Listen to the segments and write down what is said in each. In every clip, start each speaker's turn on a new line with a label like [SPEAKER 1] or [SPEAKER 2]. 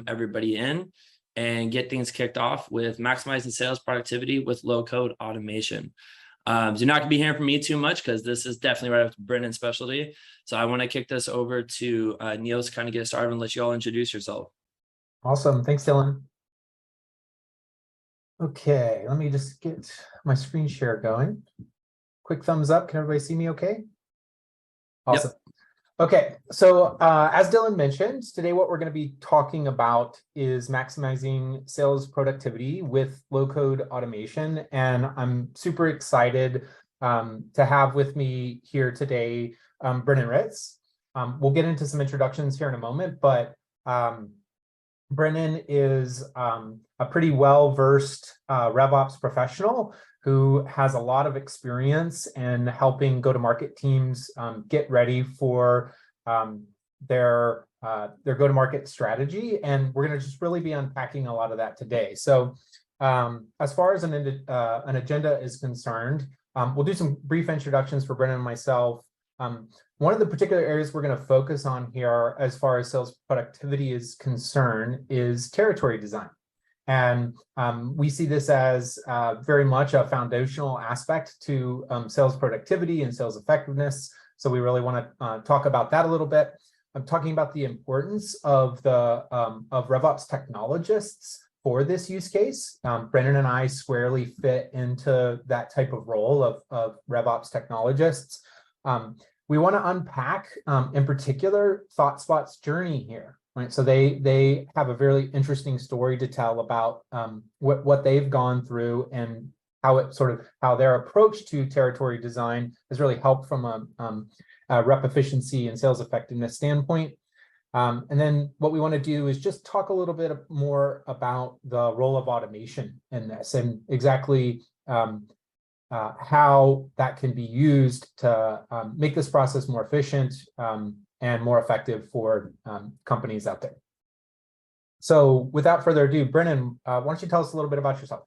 [SPEAKER 1] Everybody in and get things kicked off with maximizing sales productivity with low code automation. You're not going to be hearing from me too much because this is definitely right up to Brennan's specialty. So I want to kick this over to Niels to kind of get started and let you all introduce yourself.
[SPEAKER 2] Awesome. Thanks, Dylan. Okay, let me just get my screen share going. Quick thumbs up. Can everybody see me okay? Awesome. Yep. Okay, so as Dylan mentioned, today what we're going to be talking about is maximizing sales productivity with low-code automation. And I'm super excited to have with me here today Brennan Ritz. We'll get into some introductions here in a moment, but Brennan is a pretty well-versed RevOps professional who has a lot of experience in helping go-to-market teams get ready for their go-to-market strategy. And we're going to just really be unpacking a lot of that today. So as far as an agenda is concerned, we'll do some brief introductions for Brennan and myself. One of the particular areas we're going to focus on here as far as sales productivity is concerned is territory design. And we see this as very much a foundational aspect to sales productivity and sales effectiveness. So we really want to talk about that a little bit. I'm talking about the importance of the of RevOps technologists for this use case. Brennan and I squarely fit into that type of role of RevOps technologists. We want to unpack, in particular, ThoughtSpot's journey here. Right, so they have a very interesting story to tell about what they've gone through and how their approach to territory design has really helped from a rep efficiency and sales effectiveness standpoint. And then what we want to do is just talk a little bit more about the role of automation in this and exactly how that can be used to make this process more efficient and more effective for companies out there. So without further ado, Brennan, why don't you tell us a little bit about yourself?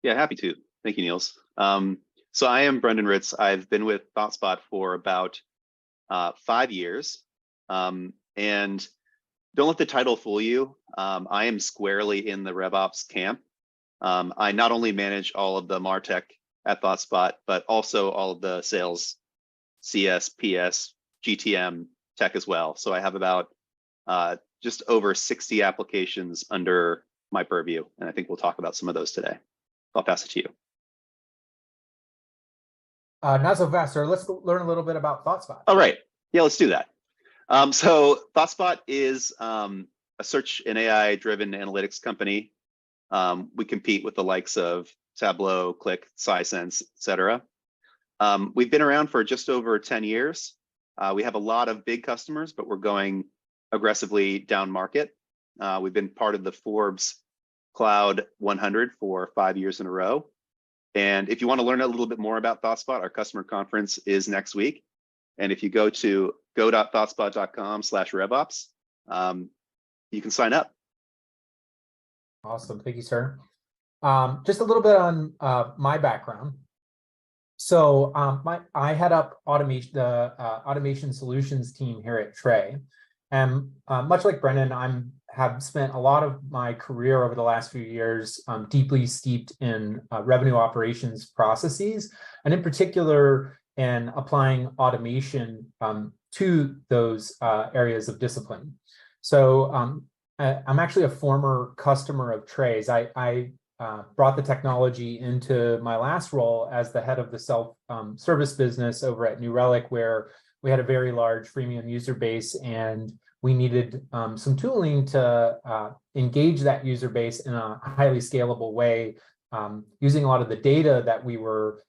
[SPEAKER 3] Yeah, happy to. Thank you, Niels. So I am Brendan Ritz. I've been with ThoughtSpot for about 5 years. And don't let the title fool you. I am squarely in the RevOps camp. I not only manage all of the MarTech at ThoughtSpot, but also all of the sales, CS, PS, GTM tech as well. So I have about just over 60 applications under my purview. And I think we'll talk about some of those today. I'll pass it to you.
[SPEAKER 2] Not so fast, sir. Let's learn a little bit about ThoughtSpot.
[SPEAKER 3] All right. Yeah, let's do that. So ThoughtSpot is a search and AI-driven analytics company. We compete with the likes of Tableau, Qlik, Sisense, et cetera. We've been around for just over 10 years. We have a lot of big customers, but we're going aggressively down market. We've been part of the Forbes Cloud 100 for 5 years in a row. And if you want to learn a little bit more about ThoughtSpot, our customer conference is next week. And if you go to go.thoughtspot.com/RevOps, you can sign up.
[SPEAKER 2] Awesome. Thank you, sir. Just a little bit on my background. So I head up the automation solutions team here at Tray. And much like Brennan, have spent a lot of my career over the last few years deeply steeped in revenue operations processes, and in particular in applying automation to those areas of discipline. So I'm actually a former customer of Tray's. I brought the technology into my last role as the head of the self-service business over at New Relic, where we had a very large freemium user base, and we needed some tooling to engage that user base in a highly scalable way, using a lot of the data that we were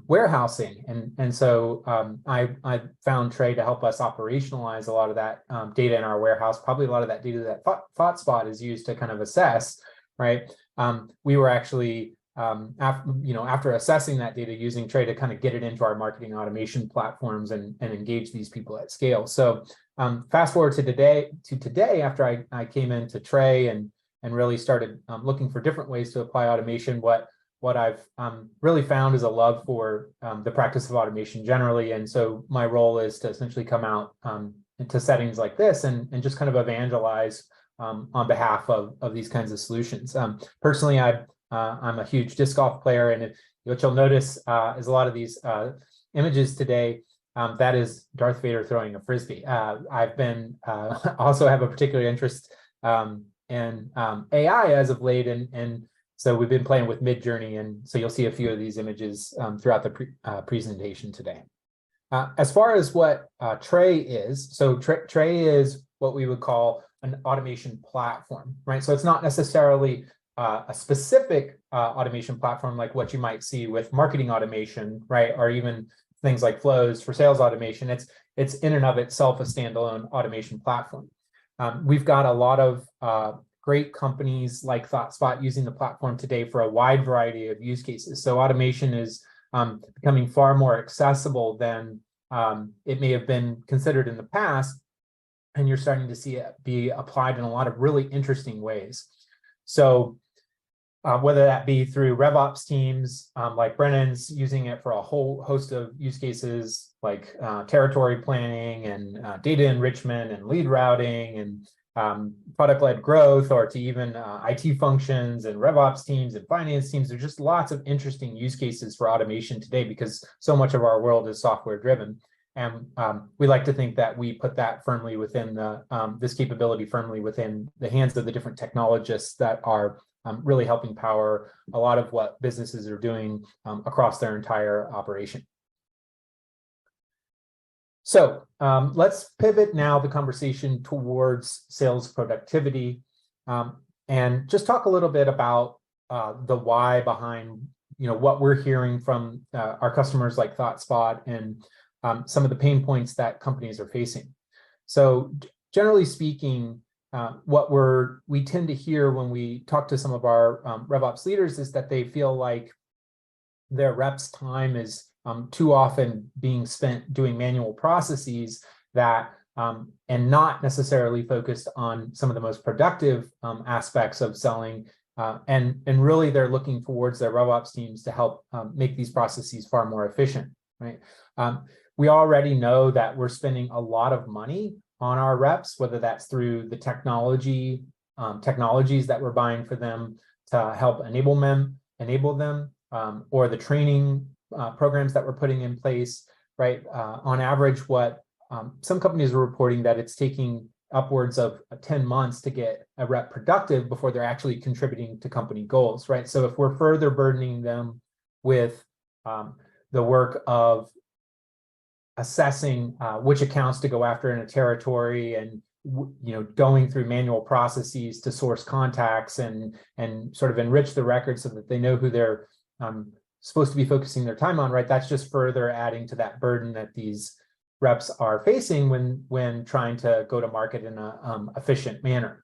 [SPEAKER 2] warehousing. And so I found Tray to help us operationalize a lot of that data in our warehouse, probably a lot of that data that ThoughtSpot is used to kind of assess, right? We were actually, after assessing that data, using Tray to kind of get it into our marketing automation platforms and engage these people at scale. So fast forward to today, after I came into Tray and really started looking for different ways to apply automation, what what I've really found is a love for the practice of automation generally. And so my role is to essentially come out into settings like this and just kind of evangelize on behalf of these kinds of solutions. Personally, I'm a huge disc golf player, and what you'll notice is a lot of these images today, that is Darth Vader throwing a Frisbee. I've been also have a particular interest in AI as of late, and so we've been playing with Midjourney, and so you'll see a few of these images throughout the presentation today. As far as what Tray is, so Tray is what we would call an automation platform, right? So it's not necessarily a specific automation platform like what you might see with marketing automation, right? Or even things like flows for sales automation. It's in and of itself a standalone automation platform. We've got a lot of great companies like ThoughtSpot using the platform today for a wide variety of use cases. So automation is becoming far more accessible than it may have been considered in the past. And you're starting to see it be applied in a lot of really interesting ways. So whether that be through RevOps teams like Brennan's using it for a whole host of use cases like territory planning and data enrichment and lead routing and product-led growth, or to even IT functions and RevOps teams and finance teams. There's just lots of interesting use cases for automation today because so much of our world is software driven. And we like to think that we put that firmly within this capability firmly within the hands of the different technologists that are really helping power a lot of what businesses are doing across their entire operation. So let's pivot now the conversation towards sales productivity and just talk a little bit about the why behind what we're hearing from our customers like ThoughtSpot and some of the pain points that companies are facing. So generally speaking, what we tend to hear when we talk to some of our RevOps leaders is that they feel like their reps' time is too often being spent doing manual processes that and not necessarily focused on some of the most productive aspects of selling. And really they're looking towards their RevOps teams to help make these processes far more efficient, right? We already know that we're spending a lot of money on our reps, whether that's through the technologies that we're buying for them to help enable them, or the training programs that we're putting in place, right? On average, what some companies are reporting that it's taking upwards of 10 months to get a rep productive before they're actually contributing to company goals, right? So if we're further burdening them with the work of assessing which accounts to go after in a territory and going through manual processes to source contacts and sort of enrich the record so that they know who they're supposed to be focusing their time on, right? That's just further adding to that burden that these reps are facing when trying to go to market in a efficient manner.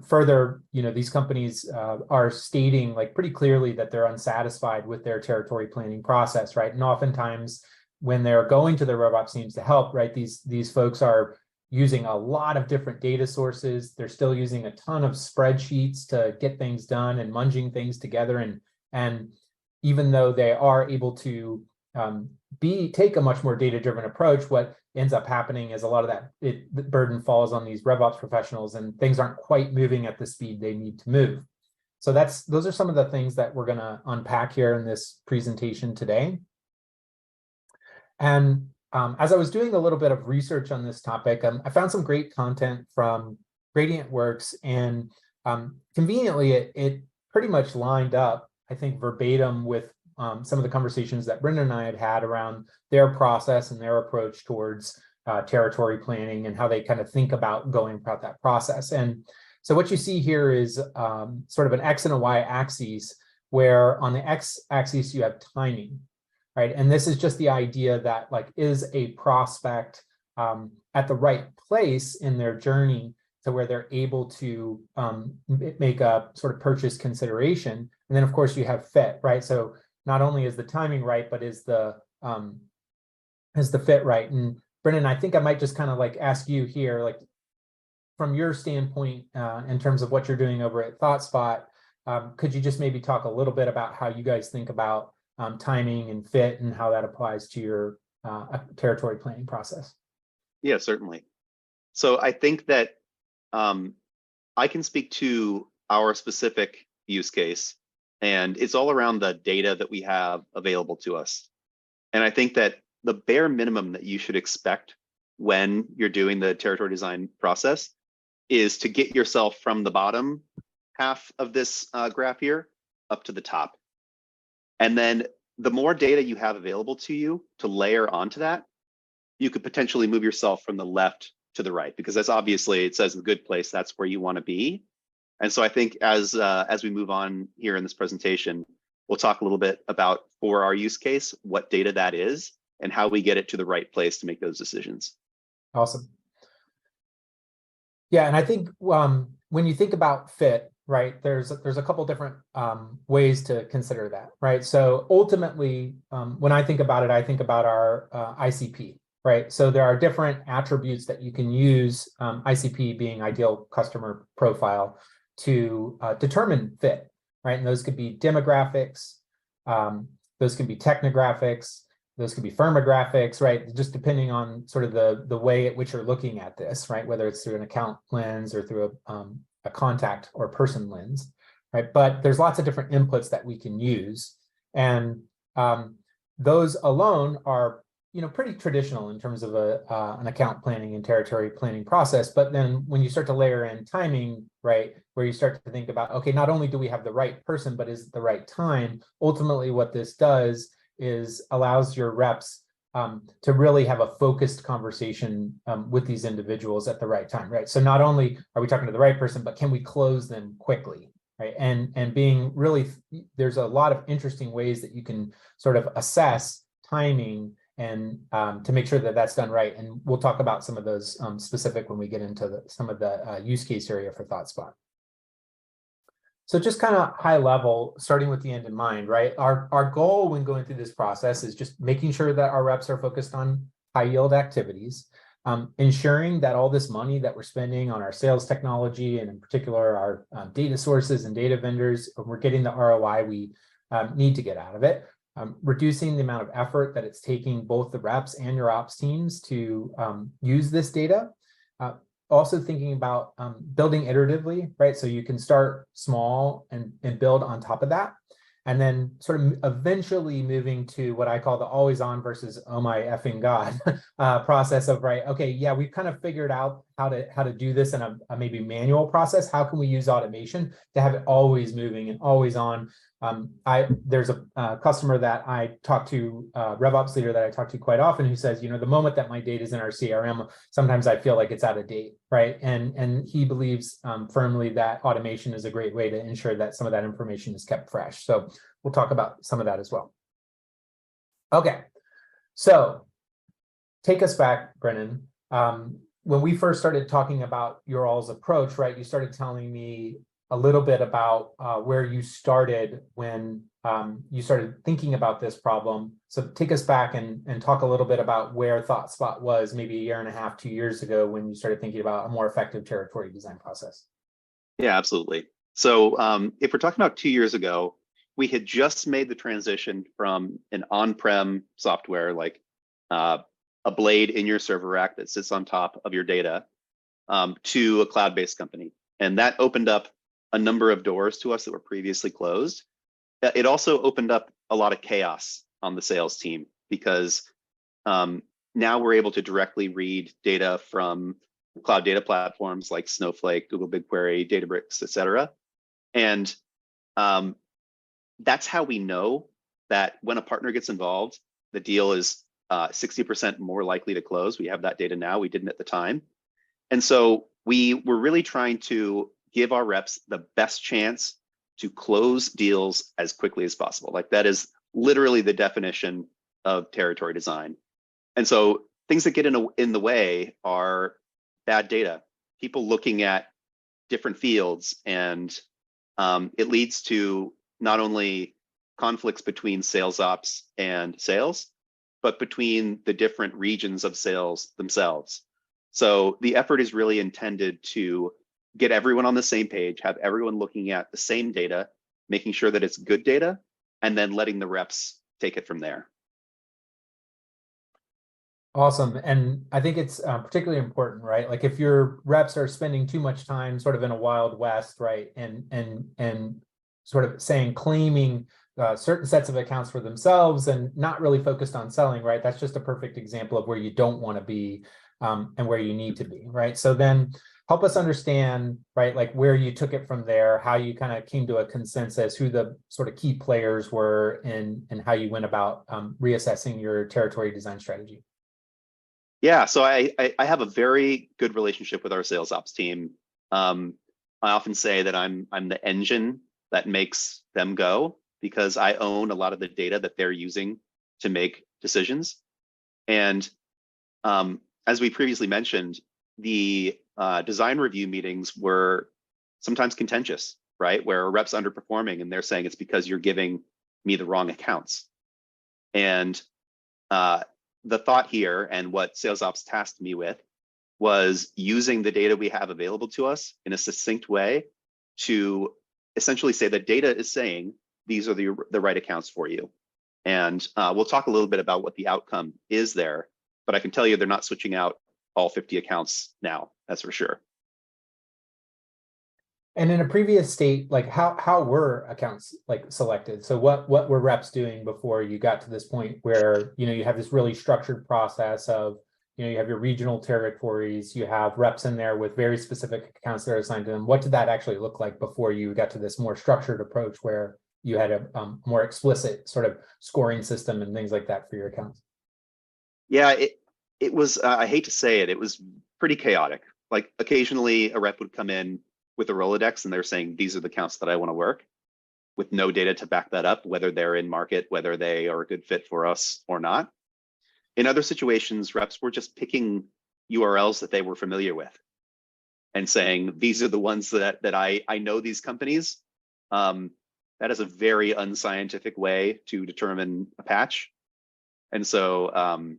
[SPEAKER 2] Further, these companies are stating like pretty clearly that they're unsatisfied with their territory planning process, right? And oftentimes when they're going to their RevOps teams to help, right, these folks are using a lot of different data sources. They're still using a ton of spreadsheets to get things done and munging things together. And even though they are able to take a much more data-driven approach, what ends up happening is a lot of the burden falls on these RevOps professionals, and things aren't quite moving at the speed they need to move. So those are some of the things that we're going to unpack here in this presentation today. And as I was doing a little bit of research on this topic, I found some great content from GradientWorks, and conveniently, it pretty much lined up, I think, verbatim with some of the conversations that Brendan and I had had around their process and their approach towards territory planning and how they kind of think about going about that process. And so what you see here is sort of an X and a Y axis, where on the X axis you have timing, right? And this is just the idea that is a prospect at the right place in their journey to where they're able to make a sort of purchase consideration. And then of course you have fit, right? So not only is the timing right, but is the fit right? And Brendan, I think I might just kind of ask you here, from your standpoint, in terms of what you're doing over at ThoughtSpot, could you just maybe talk a little bit about how you guys think about timing and fit and how that applies to your territory planning process?
[SPEAKER 3] Yeah, certainly. So I think that I can speak to our specific use case, and it's all around the data that we have available to us. And I think that the bare minimum that you should expect when you're doing the territory design process is to get yourself from the bottom half of this graph here up to the top. And then the more data you have available to you to layer onto that, you could potentially move yourself from the left to the right, because that's obviously, it says the good place, that's where you want to be. And so I think as we move on here in this presentation, we'll talk a little bit about, for our use case, what data that is and how we get it to the right place to make those decisions.
[SPEAKER 2] Awesome. Yeah, and I think when you think about fit, right, there's a couple different ways to consider that, right? So ultimately, when I think about it, I think about our ICP, right? So there are different attributes that you can use, ICP being ideal customer profile, to determine fit, right? And those could be demographics, those can be technographics, those could be firmographics, right? Just depending on sort of the way at which you're looking at this, right? Whether it's through an account lens or through a contact or person lens, right? But there's lots of different inputs that we can use. And those alone are, pretty traditional in terms of an account planning and territory planning process. But then when you start to layer in timing, right, where you start to think about, okay, not only do we have the right person, but is it the right time? Ultimately, what this does is allows your reps to really have a focused conversation with these individuals at the right time, right? So not only are we talking to the right person, but can we close them quickly, right? And being really, there's a lot of interesting ways that you can sort of assess timing and to make sure that that's done right. And we'll talk about some of those specific when we get into some of the use case area for ThoughtSpot. So just kind of high level, starting with the end in mind, right? Our goal when going through this process is just making sure that our reps are focused on high yield activities, ensuring that all this money that we're spending on our sales technology, and in particular our data sources and data vendors, we're getting the ROI we need to get out of it. Reducing the amount of effort that it's taking both the reps and your ops teams to use this data. Also thinking about building iteratively, right? So you can start small and build on top of that. And then sort of eventually moving to what I call the always on versus oh my effing God process of, right, okay, yeah, we've kind of figured out how to do this in a maybe manual process. How can we use automation to have it always moving and always on? There's a customer that I talk to, RevOps leader that I talk to quite often, who says, the moment that my data is in our CRM, sometimes I feel like it's out of date, right? And he believes firmly that automation is a great way to ensure that some of that information is kept fresh. So we'll talk about some of that as well. Okay, so take us back, Brennan. When we first started talking about your all's approach, right, you started telling me a little bit about where you started when you started thinking about this problem. So take us back and talk a little bit about where ThoughtSpot was maybe a year and a half, 2 years ago, when you started thinking about a more effective territory design process.
[SPEAKER 3] Yeah, absolutely. So if we're talking about 2 years ago, we had just made the transition from an on-prem software like a blade in your server rack that sits on top of your data to a cloud-based company. And that opened up a number of doors to us that were previously closed. It also opened up a lot of chaos on the sales team, because now we're able to directly read data from cloud data platforms like Snowflake, Google BigQuery, Databricks, et cetera. And that's how we know that when a partner gets involved, the deal is 60% more likely to close. We have that data now, we didn't at the time. And so we were really trying to give our reps the best chance to close deals as quickly as possible. Like, that is literally the definition of territory design. And so things that get in the way are bad data, people looking at different fields, and it leads to not only conflicts between sales ops and sales, but between the different regions of sales themselves. So the effort is really intended to get everyone on the same page, have everyone looking at the same data, making sure that it's good data, and then letting the reps take it from there.
[SPEAKER 2] Awesome. And I think it's particularly important, right? Like if your reps are spending too much time sort of in a wild west, right? And sort of claiming certain sets of accounts for themselves and not really focused on selling, right? That's just a perfect example of where you don't want to be and where you need to be, right? So then help us understand, right, like where you took it from there, how you kind of came to a consensus, who the sort of key players were, and how you went about reassessing your territory design strategy.
[SPEAKER 3] Yeah, so I have a very good relationship with our sales ops team. I often say that I'm the engine that makes them go, because I own a lot of the data that they're using to make decisions. And as we previously mentioned, the design review meetings were sometimes contentious, right? Where a rep's underperforming and they're saying it's because you're giving me the wrong accounts. And the thought here, and what sales ops tasked me with, was using the data we have available to us in a succinct way to essentially say that data is saying these are the right accounts for you. And we'll talk a little bit about what the outcome is there, but I can tell you they're not switching out all 50 accounts now, that's for sure.
[SPEAKER 2] And in a previous state, like how were accounts like selected? So what were reps doing before you got to this point where, you know, you have this really structured process of, you know, you have your regional territories, you have reps in there with very specific accounts that are assigned to them. What did that actually look like before you got to this more structured approach where you had a more explicit sort of scoring system and things like that for your accounts?
[SPEAKER 3] Yeah, it was, I hate to say it, it was pretty chaotic. Like occasionally a rep would come in with a Rolodex and they're saying, these are the accounts that I want to work, with no data to back that up, whether they're in market, whether they are a good fit for us or not. In other situations, reps were just picking URLs that they were familiar with and saying, these are the ones that I know these companies. That is a very unscientific way to determine a patch. And so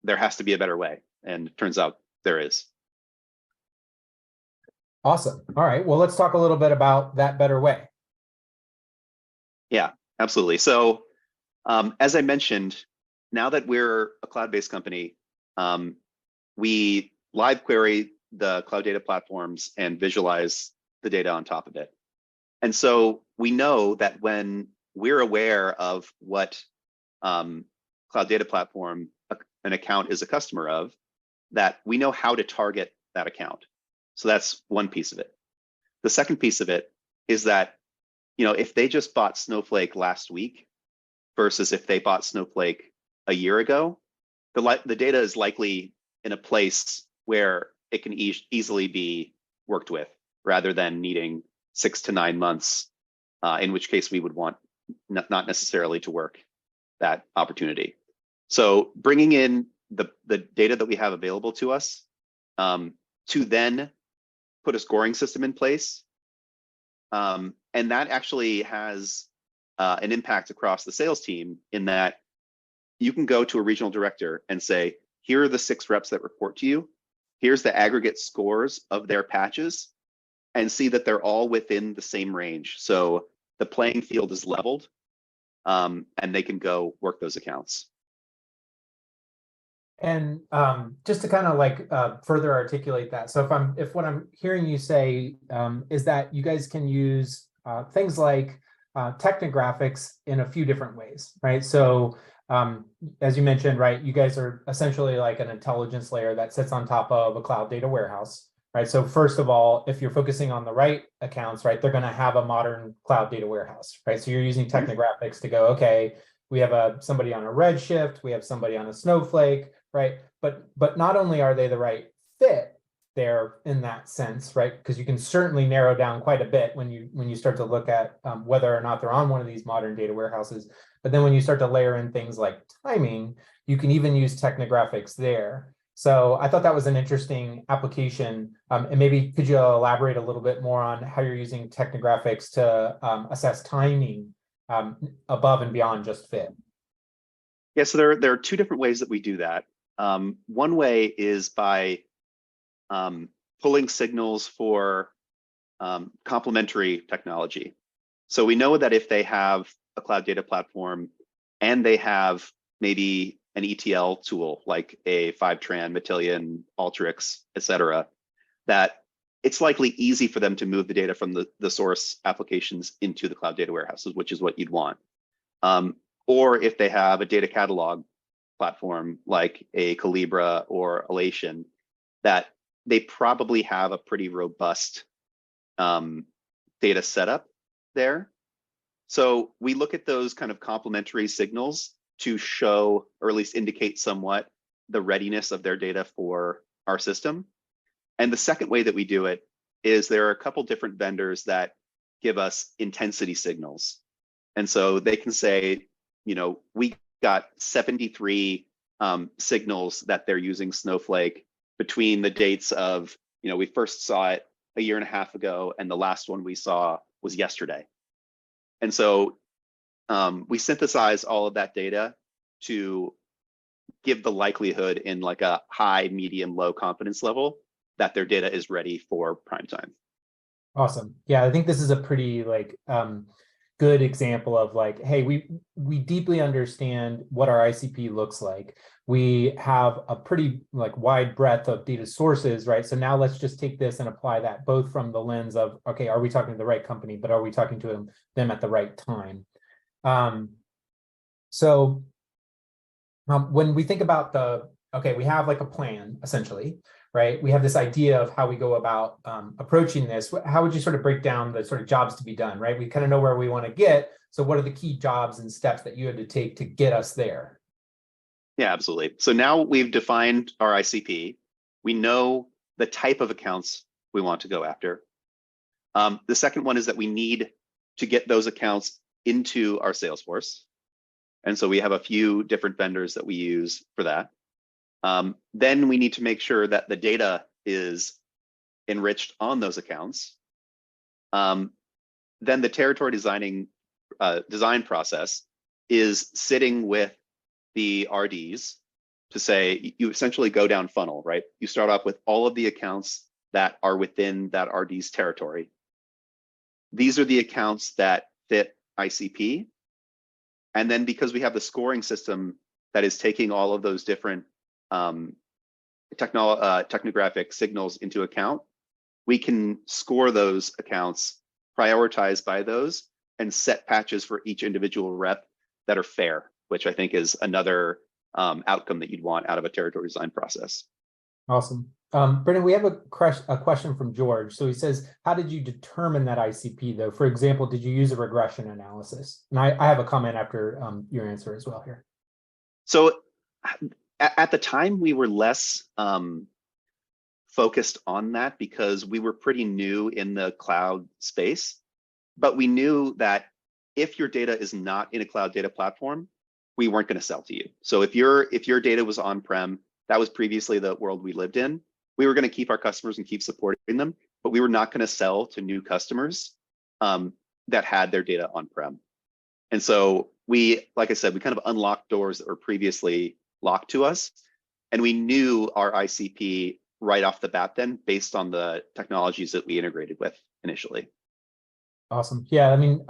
[SPEAKER 3] there has to be a better way. And it turns out there is.
[SPEAKER 2] Awesome. All right. Well, let's talk a little bit about that better way.
[SPEAKER 3] Yeah, absolutely. So as I mentioned, now that we're a cloud-based company, we live query the cloud data platforms and visualize the data on top of it. And so we know that when we're aware of what cloud data platform an account is a customer of, that we know how to target that account. So that's one piece of it. The second piece of it is that, you know, if they just bought Snowflake last week versus if they bought Snowflake a year ago, the data is likely in a place where it can easily be worked with, rather than needing 6 to 9 months, in which case we would want not necessarily to work that opportunity. So bringing in the data that we have available to us to then put a scoring system in place. And that actually has an impact across the sales team, in that you can go to a regional director and say, here are the 6 reps that report to you. Here's the aggregate scores of their patches, and see that they're all within the same range. So the playing field is leveled, and they can go work those accounts.
[SPEAKER 2] And just to kind of like further articulate that, so if what I'm hearing you say is that you guys can use things like technographics in a few different ways, right? So as you mentioned, right, you guys are essentially like an intelligence layer that sits on top of a cloud data warehouse, right? So first of all, if you're focusing on the right accounts, right, they're going to have a modern cloud data warehouse, right? So you're using technographics to go, okay, we have somebody on a Redshift, we have somebody on a Snowflake, right? But not only are they the right fit there in that sense, right? Because you can certainly narrow down quite a bit when you start to look at whether or not they're on one of these modern data warehouses. But then when you start to layer in things like timing, you can even use technographics there. So I thought that was an interesting application. And maybe could you elaborate a little bit more on how you're using technographics to assess timing above and beyond just fit?
[SPEAKER 3] Yeah, so there are 2 different ways that we do that. One way is by pulling signals for complementary technology. So we know that if they have a cloud data platform and they have maybe an ETL tool like a Fivetran, Matillion, Alteryx, et cetera, that it's likely easy for them to move the data from the source applications into the cloud data warehouses, which is what you'd want. Or if they have a data catalog platform like a Calibra or Alation, that they probably have a pretty robust data setup there. So we look at those kind of complementary signals to show, or at least indicate somewhat, the readiness of their data for our system. And the second way that we do it is there are a couple different vendors that give us intensity signals. And so they can say, you know, we got 73 signals that they're using Snowflake between the dates of, you know, we first saw it a year and a half ago, and the last one we saw was yesterday. And so we synthesize all of that data to give the likelihood in like a high, medium, low confidence level that their data is ready for prime time.
[SPEAKER 2] Awesome. Yeah, I think this is a pretty like good example of like, hey, we deeply understand what our ICP looks like. We have a pretty like wide breadth of data sources, right? So now let's just take this and apply that both from the lens of, okay, are we talking to the right company, but are we talking to them at the right time? When we think about okay, we have like a plan essentially, right? We have this idea of how we go about approaching this. How would you sort of break down the sort of jobs to be done, right? We kind of know where we want to get. So what are the key jobs and steps that you had to take to get us there?
[SPEAKER 3] Yeah, absolutely. So now we've defined our ICP. We know the type of accounts we want to go after. The second one is that we need to get those accounts into our Salesforce. And so we have a few different vendors that we use for that. Then we need to make sure that the data is enriched on those accounts. Then the territory design process is sitting with the RDs to say, you essentially go down funnel, right? You start off with all of the accounts that are within that RD's territory. These are the accounts that fit ICP. And then because we have the scoring system that is taking all of those different technographic signals into account, we can score those accounts, prioritize by those, and set patches for each individual rep that are fair, which I think is another outcome that you'd want out of a territory design process.
[SPEAKER 2] Awesome. Brendan, we have a question from George. So he says, how did you determine that ICP though? For example, did you use a regression analysis? And I have a comment after your answer as well here.
[SPEAKER 3] So at the time, we were less focused on that because we were pretty new in the cloud space. But we knew that if your data is not in a cloud data platform, we weren't going to sell to you. So if your data was on-prem, that was previously the world we lived in, we were going to keep our customers and keep supporting them, but we were not going to sell to new customers that had their data on-prem. And so we, like I said, we kind of unlocked doors that were previously locked to us. And we knew our ICP right off the bat then based on the technologies that we integrated with initially.
[SPEAKER 2] Awesome. Yeah, I mean,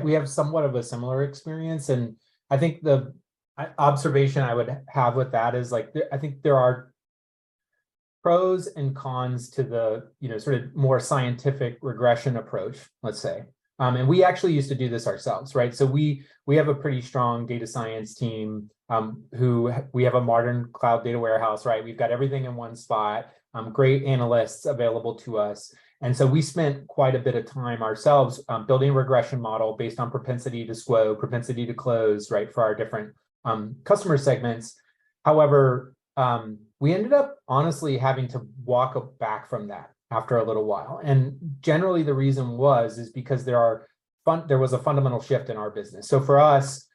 [SPEAKER 2] we have somewhat of a similar experience. And I think the observation I would have with that is like, I think there are pros and cons to the, sort of more scientific regression approach, let's say. And we actually used to do this ourselves, right? So we have a pretty strong data science team who we have a modern cloud data warehouse, right? We've got everything in one spot, great analysts available to us. And so we spent quite a bit of time ourselves building a regression model based on propensity to SQO, propensity to close, right, for our different customer segments. However, we ended up honestly having to walk back from that after a little while. And generally the reason is because there was a fundamental shift in our business. So for us,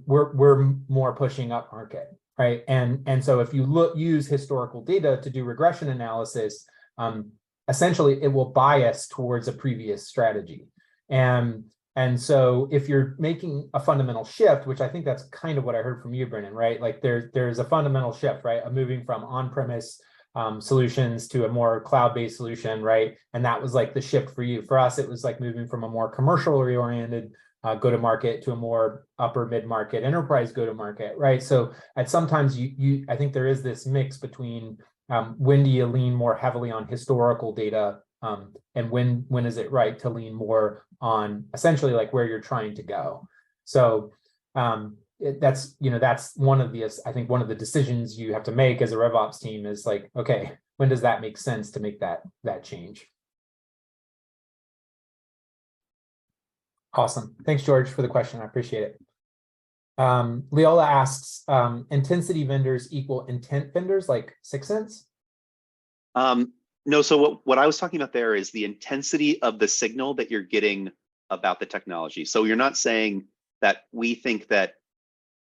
[SPEAKER 2] we're more pushing up market, right? And so if you use historical data to do regression analysis, essentially it will bias towards a previous strategy. And so if you're making a fundamental shift, which I think that's kind of what I heard from you, Brennan, right? Like there's a fundamental shift, right? Of moving from on-premise solutions to a more cloud-based solution, right? And that was like the shift for you. For us, it was like moving from a more commercially oriented go-to-market to a more upper mid-market enterprise go-to-market, right? So at sometimes I think there is this mix between when do you lean more heavily on historical data, and when is it right to lean more on essentially like where you're trying to go. So that's one of the, I think one of the decisions you have to make as a RevOps team is like, okay, when does that make sense to make that change? Awesome. Thanks, George, for the question. I appreciate it. Leola asks, intensity vendors equal intent vendors like 6 Sense?
[SPEAKER 3] No, so what I was talking about there is the intensity of the signal that you're getting about the technology. So you're not saying that we think that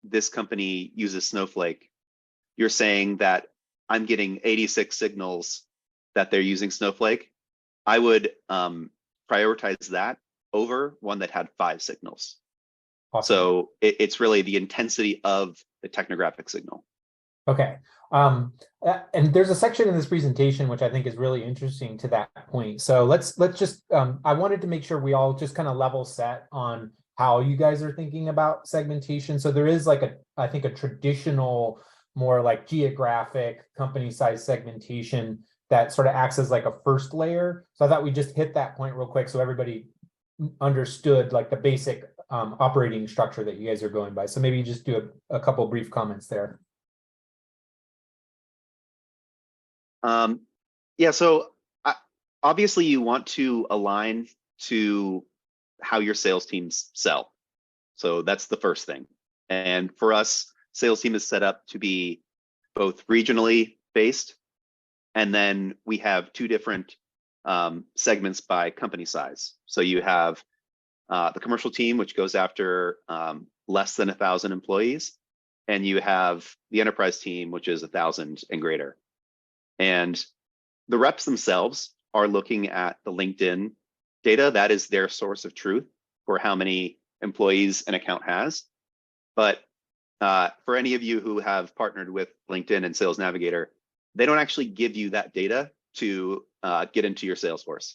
[SPEAKER 3] this company uses Snowflake. You're saying that I'm getting 86 signals that they're using Snowflake. I would prioritize that over one that had 5 signals.
[SPEAKER 2] Awesome.
[SPEAKER 3] So it's really the intensity of the technographic signal.
[SPEAKER 2] Okay. And there's a section in this presentation which I think is really interesting to that point. So let's just, I wanted to make sure we all just kind of level set on how you guys are thinking about segmentation. So there is like I think a traditional, more like geographic company size segmentation that sort of acts as like a first layer. So I thought we just hit that point real quick so everybody understood like the basic operating structure that you guys are going by. So maybe just do a couple brief comments there.
[SPEAKER 3] Yeah, so obviously you want to align to how your sales teams sell. So that's the first thing. And for us, sales team is set up to be both regionally based, and then we have 2 different segments by company size. So you have the commercial team, which goes after less than 1,000 employees, and you have the enterprise team, which is 1,000 and greater. And the reps themselves are looking at the LinkedIn data. That is their source of truth for how many employees an account has. But for any of you who have partnered with LinkedIn and Sales Navigator, they don't actually give you that data to get into your Salesforce.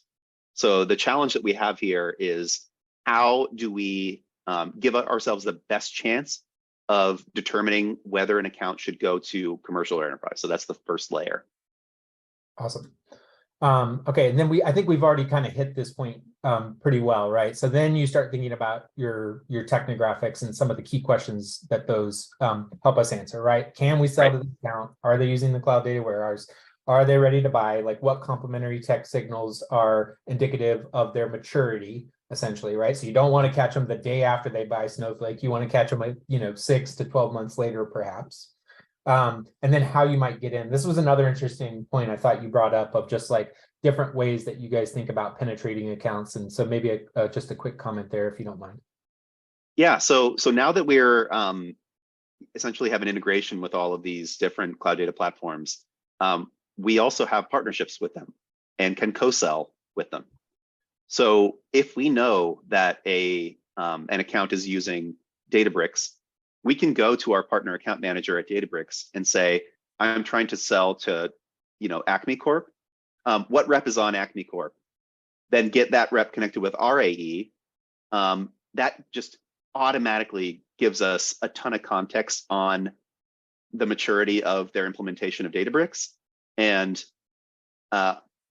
[SPEAKER 3] So the challenge that we have here is how do we give ourselves the best chance of determining whether an account should go to commercial or enterprise. So that's the first layer.
[SPEAKER 2] Awesome. Okay, and then I think we've already kind of hit this point pretty well, right? So then you start thinking about your technographics and some of the key questions that those help us answer, right? Can we sell to the account? Are they using the cloud data warehouse? Are they ready to buy? Like what complementary tech signals are indicative of their maturity, essentially, right? So you don't want to catch them the day after they buy Snowflake. You want to catch them, 6 to 12 months later, perhaps. And then how you might get in. This was another interesting point I thought you brought up of just like different ways that you guys think about penetrating accounts. And so maybe just a quick comment there, if you don't mind.
[SPEAKER 3] Yeah, so now that we're essentially have an integration with all of these different cloud data platforms, we also have partnerships with them and can co-sell with them. So if we know that an account is using Databricks, we can go to our partner account manager at Databricks and say, I'm trying to sell to, Acme Corp. What rep is on Acme Corp? Then get that rep connected with our AE. That just automatically gives us a ton of context on the maturity of their implementation of Databricks and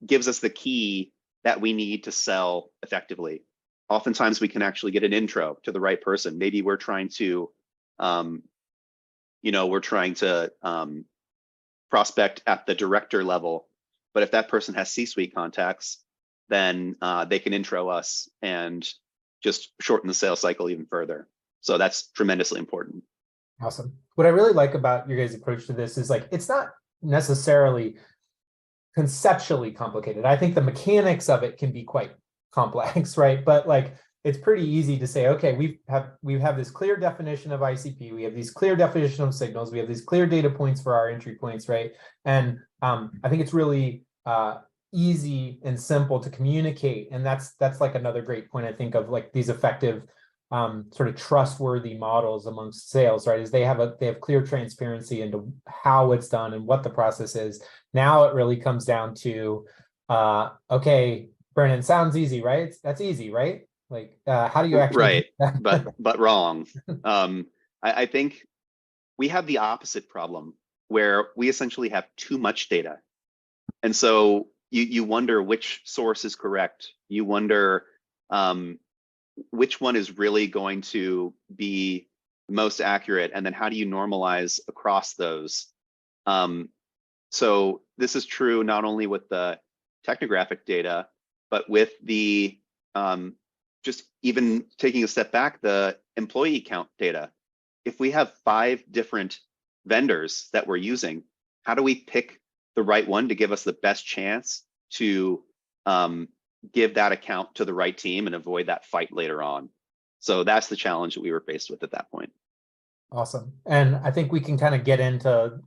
[SPEAKER 3] gives us the key that we need to sell effectively. Oftentimes we can actually get an intro to the right person. Maybe we're trying to prospect at the director level, but if that person has C-suite contacts, then they can intro us and just shorten the sales cycle even further. So that's tremendously important.
[SPEAKER 2] Awesome. What I really like about your guys' approach to this is like, it's not necessarily conceptually complicated. I think the mechanics of it can be quite complex, right? But like, it's pretty easy to say, okay, we have this clear definition of ICP. We have these clear definition of signals. We have these clear data points for our entry points, right? And I think it's really easy and simple to communicate. And that's like another great point, I think, of like these effective sort of trustworthy models amongst sales, right? Is they have clear transparency into how it's done and what the process is. Now it really comes down to, okay, Brennan, sounds easy, right? That's easy, right? Like, how do you actually?
[SPEAKER 3] Right, but wrong. I think we have the opposite problem where we essentially have too much data, and so you wonder which source is correct. You wonder which one is really going to be most accurate, and then how do you normalize across those? So this is true not only with the technographic data, but with the just even taking a step back, the employee count data. If we have 5 different vendors that we're using, how do we pick the right one to give us the best chance to give that account to the right team and avoid that fight later on? So that's the challenge that we were faced with at that point.
[SPEAKER 2] Awesome. And I think we can kind of get into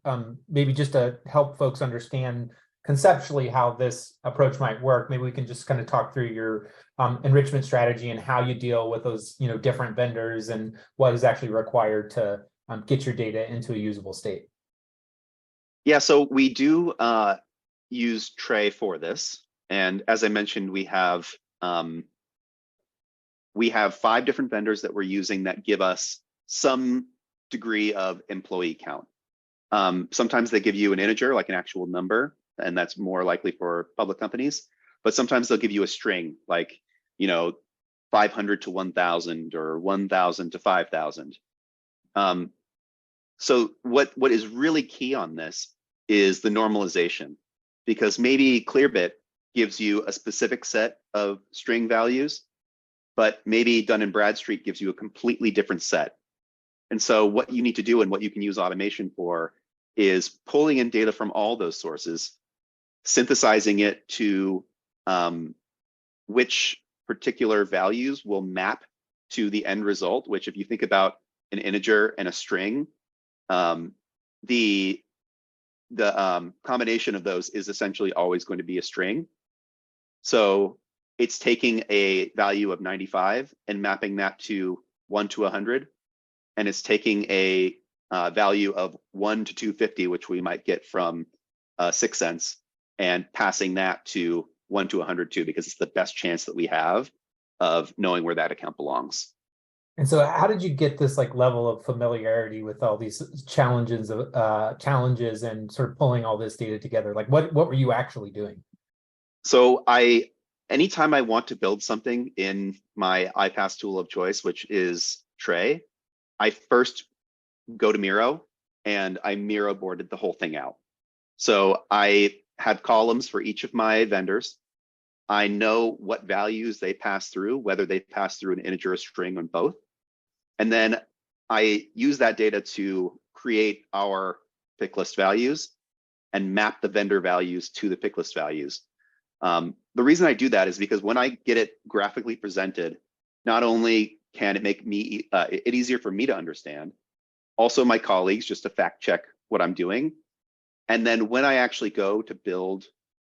[SPEAKER 2] maybe just to help folks understand conceptually how this approach might work. Maybe we can just kind of talk through your enrichment strategy and how you deal with those, different vendors and what is actually required to get your data into a usable state.
[SPEAKER 3] Yeah, so we do use Tray for this. And as I mentioned, we have 5 different vendors that we're using that give us some degree of employee count. Sometimes they give you an integer, like an actual number, and that's more likely for public companies. But sometimes they'll give you a string, like 500 to 1,000 or 1,000 to 5,000. So what is really key on this is the normalization, because maybe Clearbit gives you a specific set of string values, but maybe Dun & Bradstreet gives you a completely different set. And so what you need to do and what you can use automation for is pulling in data from all those sources, synthesizing it to which particular values will map to the end result, which if you think about an integer and a string, the combination of those is essentially always going to be a string. So it's taking a value of 95 and mapping that to 1 to 100. And it's taking a value of 1 to 250, which we might get from 6 cents, and passing that to 1 to 102, because it's the best chance that we have of knowing where that account belongs.
[SPEAKER 2] And so how did you get this level of familiarity with all these challenges and sort of pulling all this data together? Like what were you actually doing?
[SPEAKER 3] So anytime I want to build something in my iPaaS tool of choice, which is Tray, I first go to Miro and I Miro boarded the whole thing out. So I had columns for each of my vendors. I know what values they pass through, whether they pass through an integer or string on both. And then I use that data to create our pick list values and map the vendor values to the pick list values. The reason I do that is because when I get it graphically presented, not only can it make it easier for me to understand, also my colleagues, just to fact check what I'm doing. And then when I actually go to build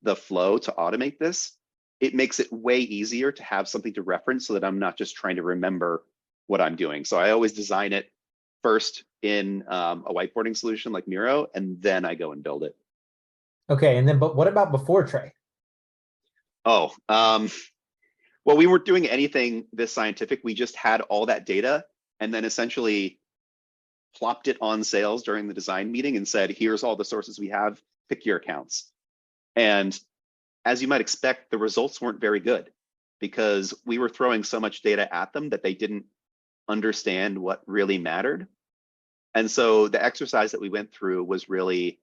[SPEAKER 3] the flow to automate this, it makes it way easier to have something to reference so that I'm not just trying to remember what I'm doing. So I always design it first in a whiteboarding solution like Miro, and then I go and build it.
[SPEAKER 2] Okay, and then, but what about before Tray?
[SPEAKER 3] Oh, well, we weren't doing anything this scientific. We just had all that data and then essentially plopped it on sales during the design meeting and said, here's all the sources we have, pick your accounts. And as you might expect, the results weren't very good because we were throwing so much data at them that they didn't understand what really mattered. And so the exercise that we went through was really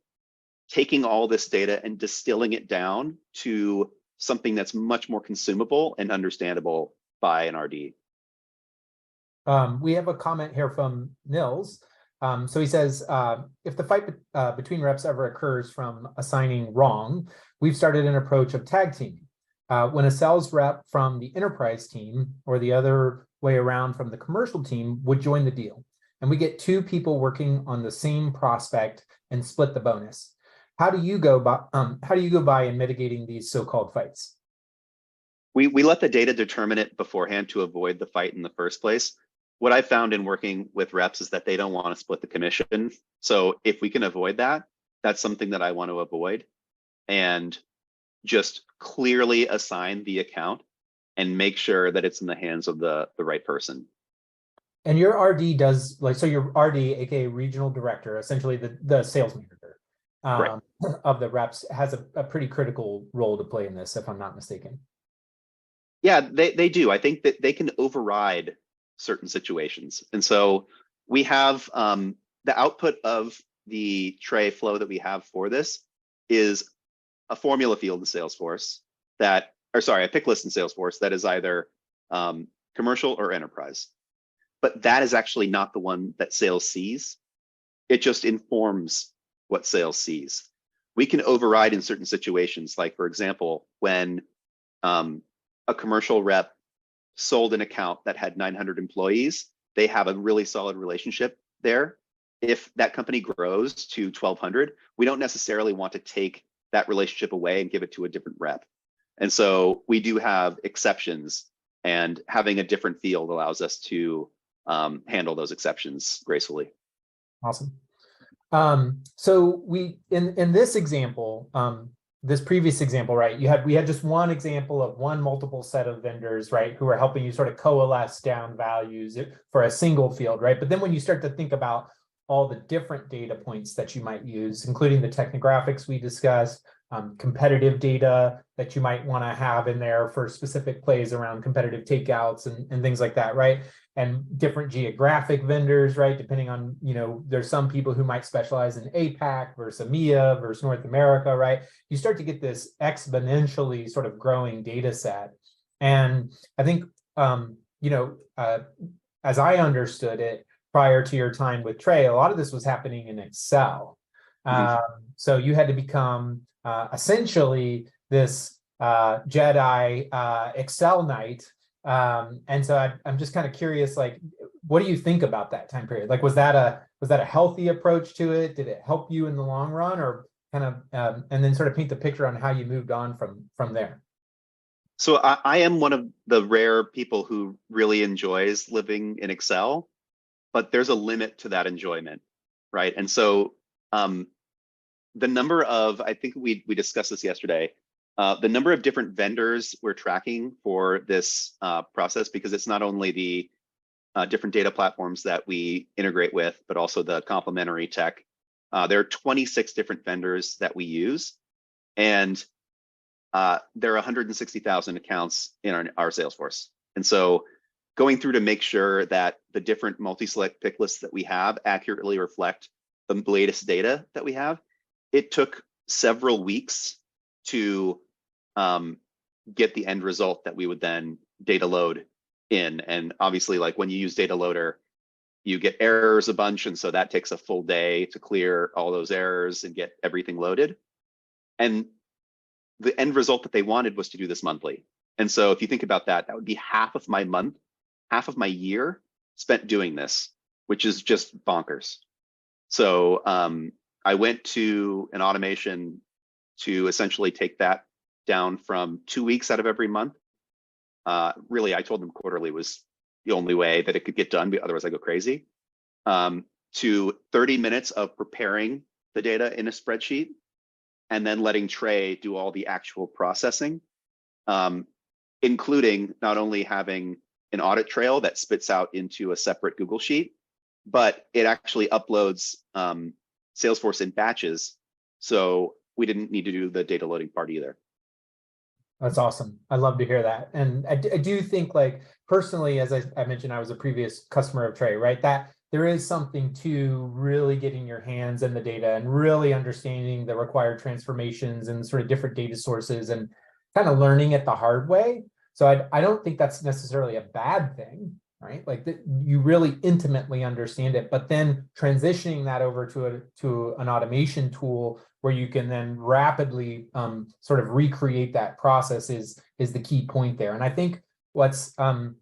[SPEAKER 3] taking all this data and distilling it down to something that's much more consumable and understandable by an RD.
[SPEAKER 2] We have a comment here from Nils. So he says, if the fight between reps ever occurs from assigning wrong, we've started an approach of tag teaming. When a sales rep from the enterprise team or the other way around from the commercial team would join the deal, and we get 2 people working on the same prospect and split the bonus. How do you go by in mitigating these so-called fights?
[SPEAKER 3] We let the data determine it beforehand to avoid the fight in the first place. what I found in working with reps is that they don't want to split the commission. So if we can avoid that, that's something that I want to avoid, and just clearly assign the account and make sure that it's in the hands of the right person.
[SPEAKER 2] And your RD does, like, so your RD, aka regional director, essentially the sales manager
[SPEAKER 3] Right.
[SPEAKER 2] of the reps, has a pretty critical role to play in this, if I'm not mistaken.
[SPEAKER 3] Yeah, they do. I think that they can override certain situations. And so we have the output of the tray flow that we have for this is a formula field in Salesforce that, or sorry, a pick list in Salesforce that is either commercial or enterprise. But that is actually not the one that sales sees. It just informs what sales sees. We can override in certain situations, like, for example, when a commercial rep sold an account that had 900 employees, they have a really solid relationship there. If that company grows to 1,200, we don't necessarily want to take that relationship away and give it to a different rep. And so we do have exceptions, and having a different field allows us to handle those exceptions gracefully.
[SPEAKER 2] Awesome. So we in this example, this previous example, right? We had just one example of one multiple set of vendors, right, who are helping you sort of coalesce down values for a single field, right? But then when you start to think about all the different data points that you might use, including the technographics we discussed, competitive data that you might want to have in there for specific plays around competitive takeouts and things like that, right? And different geographic vendors, right? Depending on, there's some people who might specialize in APAC versus EMEA versus North America, right? You start to get this exponentially sort of growing data set. And I think, as I understood it prior to your time with Trey, a lot of this was happening in Excel. So you had to become essentially this Jedi Excel knight. And so I'm just kind of curious, like, what do you think about that time period? Like, was that a healthy approach to it? Did it help you in the long run, or kind of, and then sort of paint the picture on how you moved on from there?
[SPEAKER 3] So I am one of the rare people who really enjoys living in Excel, but there's a limit to that enjoyment, right? And so the number of, I think we discussed this yesterday, the number of different vendors we're tracking for this process, because it's not only the different data platforms that we integrate with, but also the complementary tech. There are 26 different vendors that we use, and there are 160,000 accounts in our Salesforce. And so going through to make sure that the different multi-select pick lists that we have accurately reflect the latest data that we have, it took several weeks to get the end result that we would then data load in. And obviously, like, when you use data loader, you get errors a bunch. And so that takes a full day to clear all those errors and get everything loaded. And the end result that they wanted was to do this monthly. And so if you think about that, that would be half of my month, half of my year spent doing this, which is just bonkers. So I went to an automation to essentially take that down from 2 weeks out of every month. Really, I told them quarterly was the only way that it could get done, otherwise I go crazy. To 30 minutes of preparing the data in a spreadsheet, and then letting Trey do all the actual processing, including not only having an audit trail that spits out into a separate Google Sheet, but it actually uploads Salesforce in batches. So we didn't need to do the data loading part either.
[SPEAKER 2] That's awesome. I love to hear that. And I do think, like, personally, as I mentioned, I was a previous customer of Trey, right? That there is something to really getting your hands in the data and really understanding the required transformations and sort of different data sources and kind of learning it the hard way. So I don't think that's necessarily a bad thing, right? Like, you really intimately understand it, but then transitioning that over to an automation tool where you can then rapidly sort of recreate that process is the key point there. And I think what's an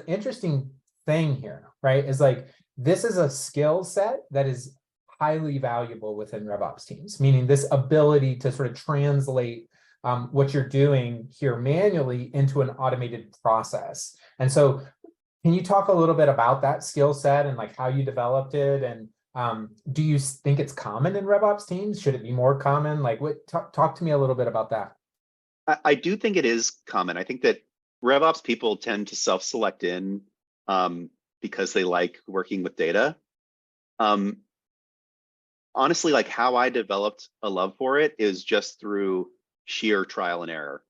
[SPEAKER 2] interesting thing here, right, is, like, this is a skill set that is highly valuable within RevOps teams, meaning this ability to sort of translate what you're doing here manually into an automated process. And so Can you talk a little bit about that skill set and like how you developed it? And do you think it's common in RevOps teams? Should it be more common? Like, what? Talk to me a little bit about that.
[SPEAKER 3] I do think it is common. I think that RevOps people tend to self-select in because they like working with data. Honestly, like how I developed a love for it is just through sheer trial and error.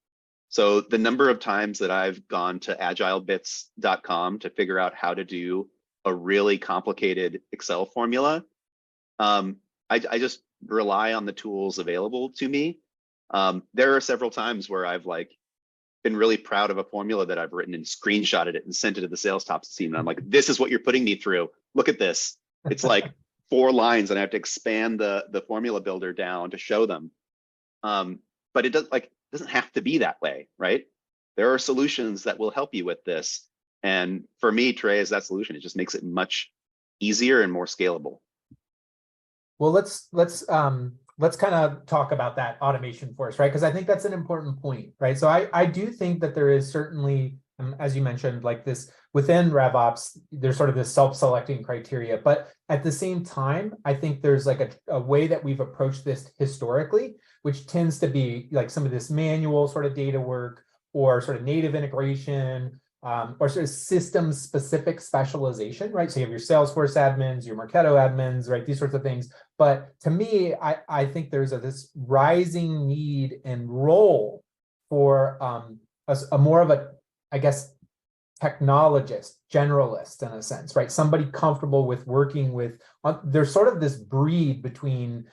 [SPEAKER 3] So the number of times that I've gone to agilebits.com to figure out how to do a really complicated Excel formula, I just rely on the tools available to me. There are several times where I've like been really proud of a formula that I've written and screenshotted it and sent it to the sales tops team. And I'm like, this is what you're putting me through. Look at this. It's like 4 lines and I have to expand the formula builder down to show them. But it doesn't have to be that way, right? There are solutions that will help you with this. And for me, Trey is that solution. It just makes it much easier and more scalable.
[SPEAKER 2] Well, let's kind of talk about that automation for us, right? Because I think that's an important point, right? So I do think that there is certainly, as you mentioned, like this within RevOps, there's sort of this self-selecting criteria, but at the same time, I think there's like a way that we've approached this historically, which tends to be like some of this manual sort of data work or sort of native integration, or sort of system specific specialization, right? So you have your Salesforce admins, your Marketo admins, right? These sorts of things. But to me, I think there's this rising need and role for a more of a, I guess, technologist, generalist in a sense, right? Somebody comfortable with working with, there's sort of this breed between,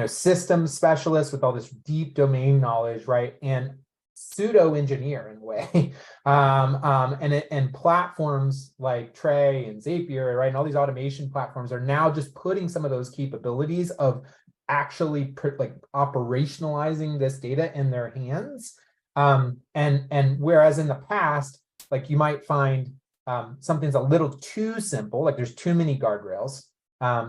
[SPEAKER 2] system specialists with all this deep domain knowledge, right? And pseudo engineer in a way, and platforms like Tray and Zapier, right, and all these automation platforms are now just putting some of those capabilities of actually like operationalizing this data in their hands, and whereas in the past, like you might find something's a little too simple, like there's too many guardrails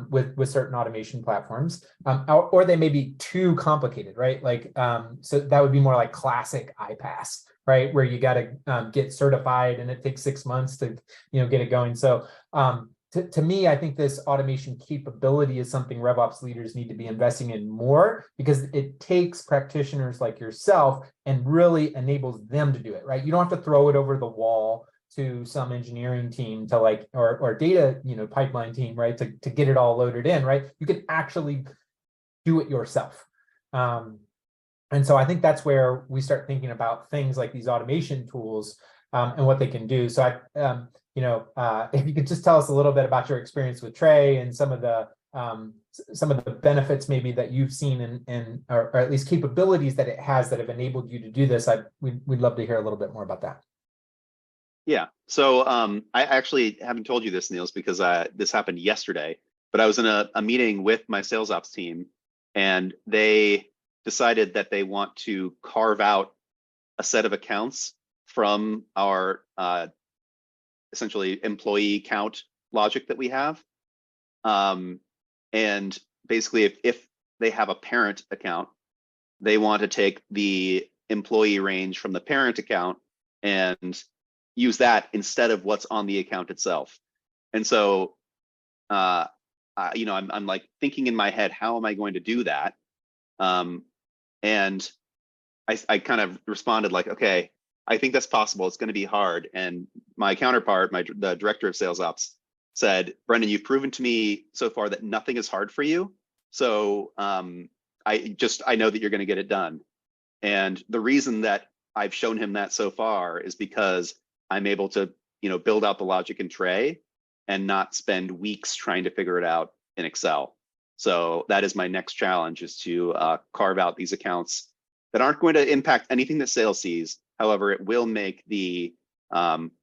[SPEAKER 2] with certain automation platforms, or they may be too complicated, right? Like, so that would be more like classic iPaaS, right? Where you got to get certified and it takes 6 months to, get it going. So to me, I think this automation capability is something RevOps leaders need to be investing in more, because it takes practitioners like yourself and really enables them to do it, right? You don't have to throw it over the wall to some engineering team to like, or data, pipeline team, right? To get it all loaded in, right? You can actually do it yourself. And so I think that's where we start thinking about things like these automation tools and what they can do. So if you could just tell us a little bit about your experience with Tray and some of the benefits maybe that you've seen or at least capabilities that it has that have enabled you to do this, we'd love to hear a little bit more about that.
[SPEAKER 3] Yeah, so I actually haven't told you this, Niels, because this happened yesterday, but I was in a meeting with my sales ops team, and they decided that they want to carve out a set of accounts from our essentially employee count logic that we have. And basically, if they have a parent account, they want to take the employee range from the parent account and use that instead of what's on the account itself. And so, I'm like thinking in my head, how am I going to do that? And I kind of responded like, okay, I think that's possible. It's going to be hard. And my counterpart, the director of sales ops, said, Brendan, you've proven to me so far that nothing is hard for you. So I know that you're going to get it done. And the reason that I've shown him that so far is because I'm able to, build out the logic in Tray and not spend weeks trying to figure it out in Excel. So that is my next challenge, is to carve out these accounts that aren't going to impact anything that sales sees. However, it will make the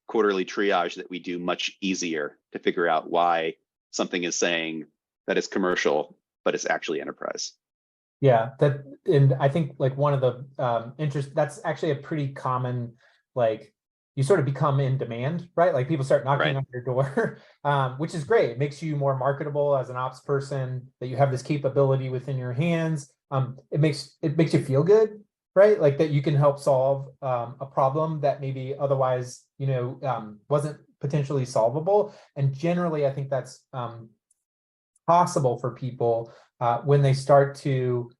[SPEAKER 3] quarterly triage that we do much easier to figure out why something is saying that it's commercial, but it's actually enterprise.
[SPEAKER 2] Yeah, and I think like one of the that's actually a pretty common, like, you sort of become in demand, right? Like people start knocking on your door, which is great. It makes you more marketable as an ops person, that you have this capability within your hands. It makes you feel good, right? Like that you can help solve a problem that maybe otherwise, wasn't potentially solvable. And generally, I think that's possible for people when they start to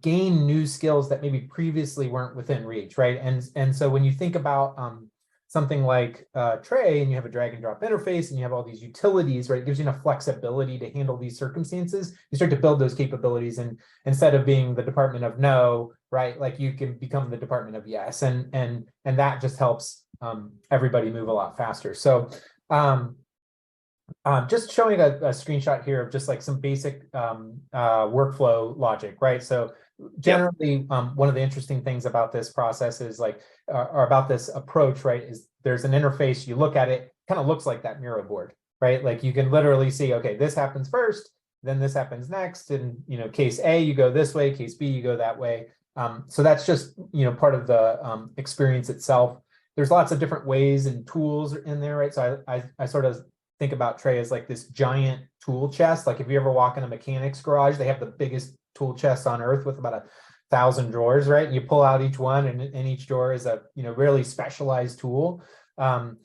[SPEAKER 2] gain new skills that maybe previously weren't within reach, right? And so when you think about something like Tray, and you have a drag and drop interface, and you have all these utilities, right? It gives you enough flexibility to handle these circumstances. You start to build those capabilities, and instead of being the department of no, right? Like you can become the department of yes, and that just helps everybody move a lot faster. So just showing a screenshot here of just like some basic workflow logic, right? So generally, one of the interesting things about this process is like, or about this approach, right, is there's an interface, you look at it, kind of looks like that Miro board, right? Like you can literally see, okay, this happens first, then this happens next. And, you know, case A, you go this way, case B, you go that way. So that's just, you know, part of the experience itself. There's lots of different ways and tools in there, right? So I sort of think about Tray as like this giant tool chest. Like if you ever walk in a mechanic's garage, they have the biggest tool chest on earth with about 1,000 drawers, right? And you pull out each one, and in each drawer is a, you know, really specialized tool. So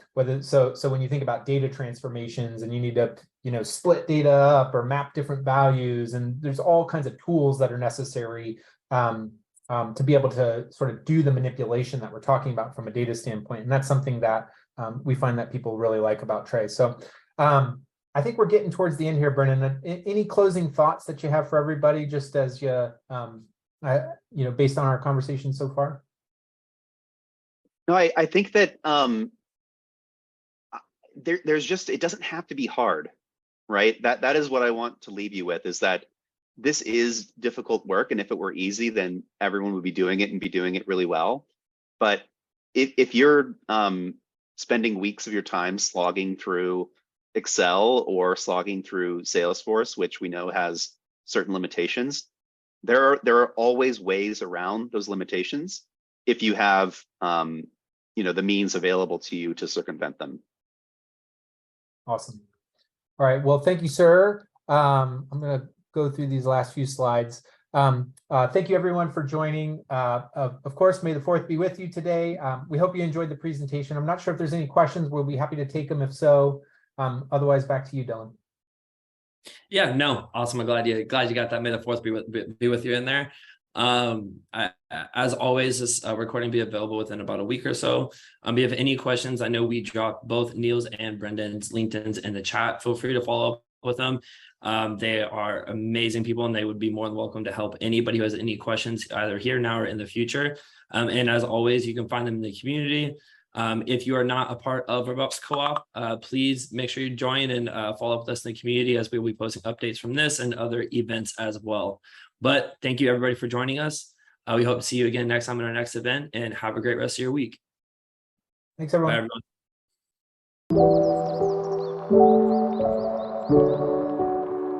[SPEAKER 2] when you think about data transformations and you need to, you know, split data up or map different values, and there's all kinds of tools that are necessary to be able to sort of do the manipulation that we're talking about from a data standpoint. And that's something that we find that people really like about Tray. So I think we're getting towards the end here, Brennan. Any closing thoughts that you have for everybody, just as you, you know, based on our conversation so far?
[SPEAKER 3] No, I think that there's just, it doesn't have to be hard, right? That is what I want to leave you with, is that this is difficult work, and if it were easy, then everyone would be doing it and be doing it really well. But if you're spending weeks of your time slogging through Excel or slogging through Salesforce, which we know has certain limitations, there are always ways around those limitations if you have you know, the means available to you to circumvent them.
[SPEAKER 2] Awesome. All right. Well, thank you, sir. I'm going to go through these last few slides. Thank you, everyone, for joining. Of course, may the 4th be with you today. We hope you enjoyed the presentation. I'm not sure if there's any questions. We'll be happy to take them if so. Otherwise, back to you, Dylan.
[SPEAKER 1] Yeah, no, awesome. I'm glad you got that. May the 4th be with you in there. As always, this recording will be available within about a week or so. If you have any questions, I know we dropped both Neil's and Brendan's LinkedIn's in the chat. Feel free to follow up with them. They are amazing people, and they would be more than welcome to help anybody who has any questions, either here, now, or in the future. And as always, you can find them in the community. If you are not a part of RevOps Co-op, please make sure you join and follow up with us in the community, as we will be posting updates from this and other events as well. But thank you, everybody, for joining us. We hope to see you again next time in our next event, and have a great rest of your week.
[SPEAKER 2] Thanks, everyone.
[SPEAKER 1] Bye,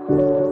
[SPEAKER 1] everyone.